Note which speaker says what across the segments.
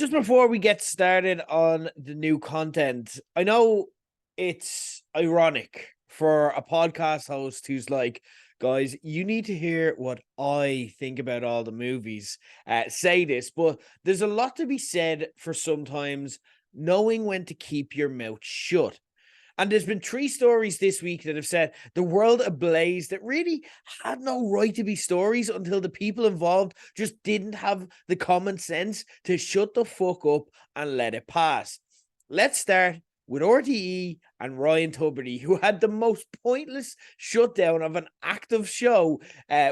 Speaker 1: Just before we get started on the new content, I know it's ironic for a podcast host who's like, guys, you need to hear what I think about all the movies. Say this, but there's a lot to be said for sometimes knowing when to keep your mouth shut. And there's been three stories this week that have set the world ablaze that really had no right to be stories until the people involved just didn't have the common sense to shut the fuck up and let it pass. Let's start with RTE and Ryan Tubridy, who had the most pointless shutdown of an active show,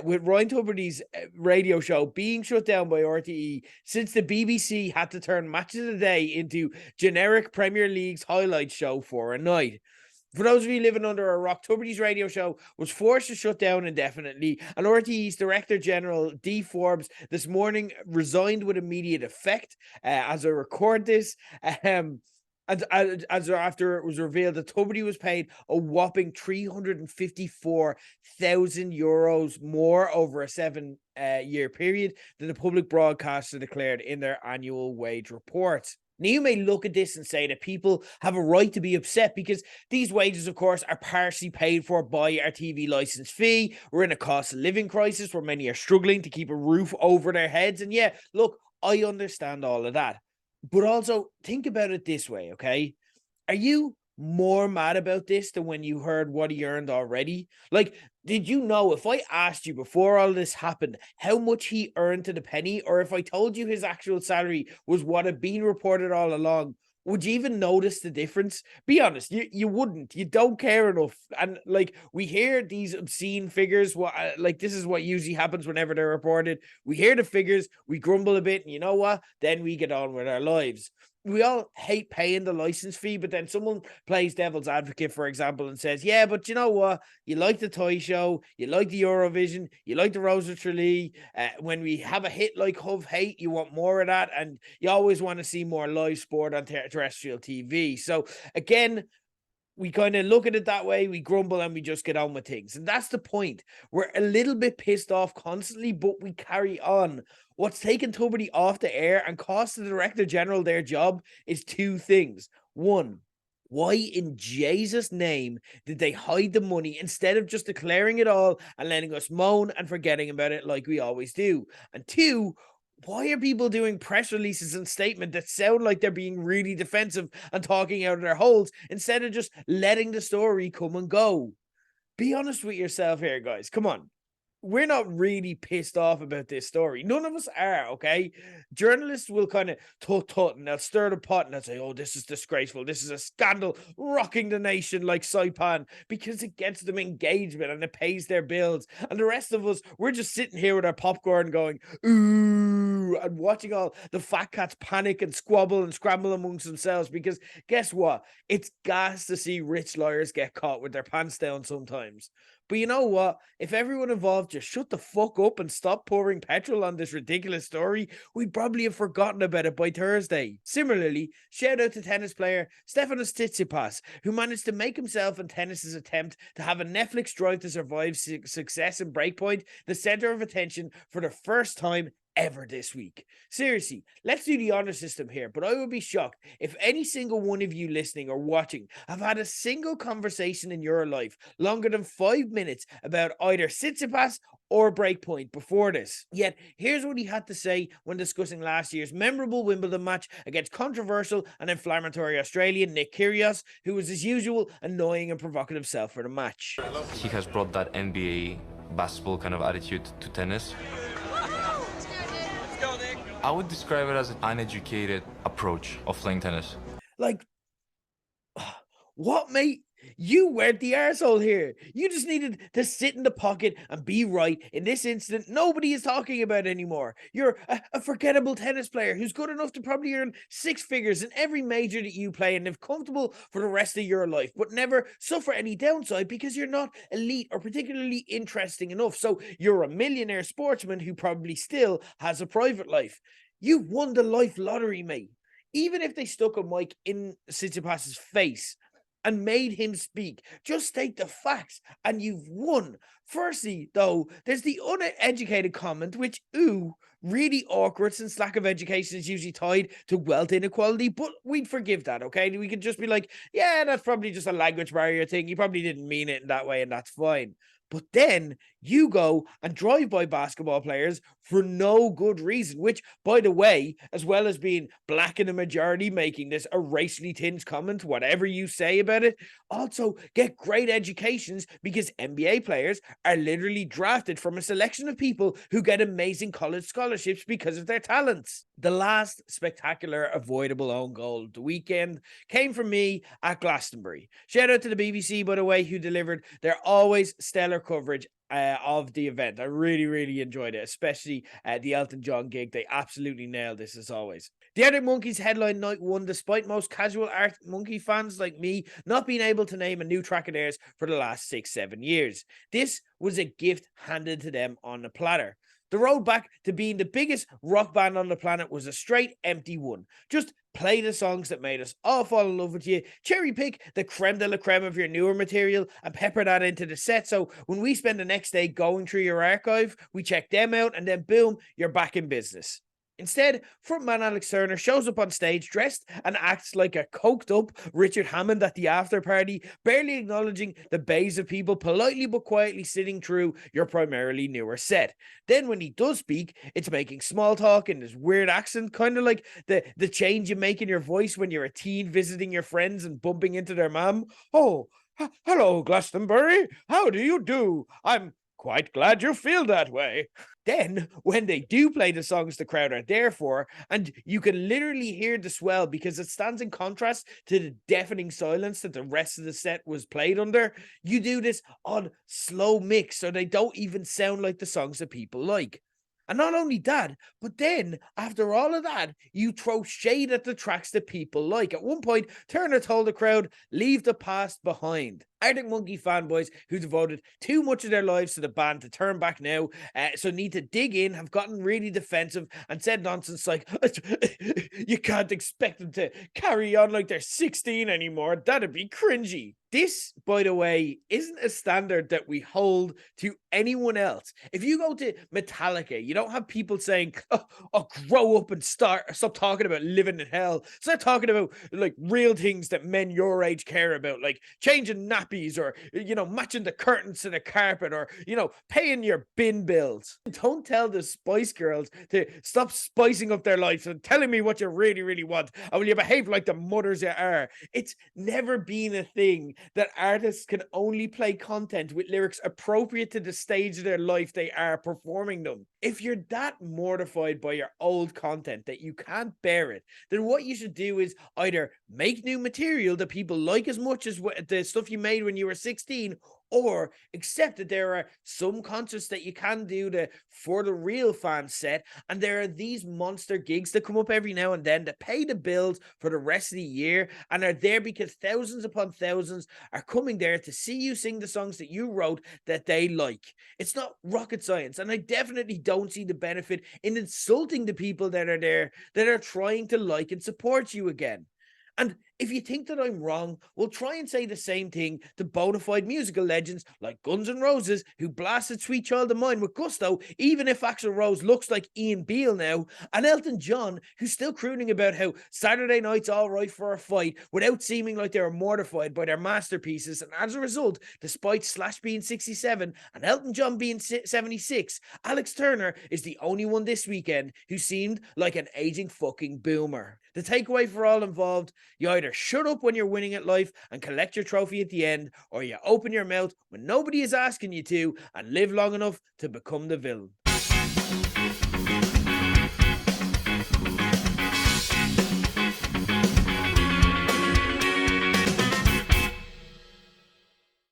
Speaker 1: with Ryan Tubridy's radio show being shut down by RTE since the BBC had to turn Match of the Day into generic Premier League's highlight show for a night. For those of you living under a rock, Tubridy's radio show was forced to shut down indefinitely, and RTE's Director General D. Forbes this morning resigned with immediate effect as I record this. As after it was revealed that Tubridy was paid a whopping €354,000 more over a 7-year period than the public broadcaster declared in their annual wage report. Now, you may look at this and say that people have a right to be upset because these wages, of course, are partially paid for by our TV license fee. We're in a cost of living crisis where many are struggling to keep a roof over their heads. And yeah, look, I understand all of that. But also, think about it this way, okay? Are you more mad about this than when you heard what he earned already? Like, did you know, if I asked you before all this happened how much he earned to the penny, or if I told you his actual salary was what had been reported all along, would you even notice the difference? Be honest, you wouldn't. You don't care enough. And like, we hear these obscene figures. Like, this is what usually happens whenever they're reported. We hear the figures, we grumble a bit, and you know what? Then we get on with our lives. We all hate paying the license fee, but then someone plays devil's advocate, for example, and says, yeah, but you know what? You like the toy show, you like the Eurovision, you like the Rose of Tralee. When we have a hit like Hove Hate, you want more of that, and you always want to see more live sport on terrestrial TV. So again, we kind of look at it that way, we grumble and we just get on with things. And that's the point. We're a little bit pissed off constantly, but we carry on. What's taken Tubridy off the air and cost the Director General their job is two things. One, why in Jesus' name did they hide the money instead of just declaring it all and letting us moan and forgetting about it like we always do? And two, why are people doing press releases and statements that sound like they're being really defensive and talking out of their holes instead of just letting the story come and go? Be honest with yourself here, guys. Come on. We're not really pissed off about this story. None of us are, okay? Journalists will kind of tut and they'll stir the pot and they'll say, oh, this is disgraceful. This is a scandal rocking the nation like Saipan, because it gets them engagement and it pays their bills. And the rest of us, we're just sitting here with our popcorn going, ooh, and watching all the fat cats panic and squabble and scramble amongst themselves, because guess what? It's gas to see rich lawyers get caught with their pants down sometimes. But you know what? If everyone involved just shut the fuck up and stop pouring petrol on this ridiculous story, we'd probably have forgotten about it by Thursday. Similarly, shout out to tennis player Stefanos Tsitsipas, who managed to make himself and tennis's attempt to have a Netflix Drive to Survive success and Breakpoint the center of attention for the first time ever this week. Seriously, let's do the honor system here, but I would be shocked if any single one of you listening or watching have had a single conversation in your life longer than 5 minutes about either Tsitsipas or Breakpoint before this. Yet, here's what he had to say when discussing last year's memorable Wimbledon match against controversial and inflammatory Australian Nick Kyrgios, who was, as usual, annoying and provocative self for the match.
Speaker 2: He has brought that NBA basketball kind of attitude to tennis. I would describe it as an uneducated approach of playing tennis.
Speaker 1: Like, what, mate? You weren't the arsehole here. You just needed to sit in the pocket and be right. In this incident, nobody is talking about it anymore. You're a forgettable tennis player who's good enough to probably earn 6 figures in every major that you play and live comfortable for the rest of your life, but never suffer any downside because you're not elite or particularly interesting enough. So you're a millionaire sportsman who probably still has a private life. You won the life lottery, mate. Even if they stuck a mic in Tsitsipas's face and made him speak. Just state the facts and you've won. Firstly, though, there's the uneducated comment, which, ooh, really awkward since lack of education is usually tied to wealth inequality, but we'd forgive that, okay? We could just be like, yeah, that's probably just a language barrier thing. You probably didn't mean it in that way, and that's fine. But then you go and drive by basketball players for no good reason, which, by the way, as well as being black in the majority, making this a racially tinged comment, whatever you say about it, also get great educations because NBA players are literally drafted from a selection of people who get amazing college scholarships because of their talents. The last spectacular avoidable own goal of the weekend came from me at Glastonbury. Shout out to the BBC, by the way, who delivered their always stellar coverage of the event. I really enjoyed it, especially the Elton John gig. They absolutely nailed this as always. The Arctic Monkeys headline night one, despite most casual Arctic Monkey fans like me not being able to name a new track of theirs for the last 6-7 years. This was a gift handed to them on a platter. The road back to being the biggest rock band on the planet was a straight empty one. Just play the songs that made us all fall in love with you, cherry pick the creme de la creme of your newer material, and pepper that into the set. So when we spend the next day going through your archive, we check them out, and then boom, you're back in business. Instead, frontman Alex Turner shows up on stage dressed and acts like a coked up Richard Hammond at the after party, barely acknowledging the bays of people politely but quietly sitting through your primarily newer set. Then when he does speak, it's making small talk in this weird accent, kind of like the change you make in your voice when you're a teen visiting your friends and bumping into their mom. Oh, hello, Glastonbury. How do you do? I'm quite glad you feel that way. Then, when they do play the songs the crowd are there for, and you can literally hear the swell because it stands in contrast to the deafening silence that the rest of the set was played under, you do this on slow mix so they don't even sound like the songs that people like. And not only that, but then after all of that, you throw shade at the tracks that people like. At one point, Turner told the crowd, leave the past behind. Arctic Monkey fanboys who devoted too much of their lives to the band to turn back now, so need to dig in, have gotten really defensive and said nonsense like, you can't expect them to carry on like they're 16 anymore. That'd be cringy. This, by the way, isn't a standard that we hold to anyone else. If you go to Metallica, you don't have people saying, oh, grow up and stop talking about living in hell. Start talking about like real things that men your age care about, like changing nappies or, matching the curtains to the carpet or, paying your bin bills. Don't tell the Spice Girls to stop spicing up their lives and telling me what you really want. And will you behave like the mothers you are? It's never been a thing that artists can only play content with lyrics appropriate to the stage of their life they are performing them. If you're that mortified by your old content that you can't bear it, then what you should do is either make new material that people like as much as the stuff you made when you were 16, or accept that there are some concerts that you can do for the real fan set, and there are these monster gigs that come up every now and then that pay the bills for the rest of the year and are there because thousands upon thousands are coming there to see you sing the songs that you wrote that they like. It's not rocket science, and I definitely don't see the benefit in insulting the people that are there that are trying to like and support you again. And if you think that I'm wrong, we'll try and say the same thing to bona fide musical legends like Guns N' Roses, who blasted Sweet Child of Mine with gusto, even if Axl Rose looks like Ian Beale now, and Elton John, who's still crooning about how Saturday night's all right for a fight without seeming like they were mortified by their masterpieces. And as a result, despite Slash being 67 and Elton John being 76, Alex Turner is the only one this weekend who seemed like an aging fucking boomer. The takeaway for all involved, you either shut up when you're winning at life and collect your trophy at the end, or you open your mouth when nobody is asking you to and live long enough to become the villain.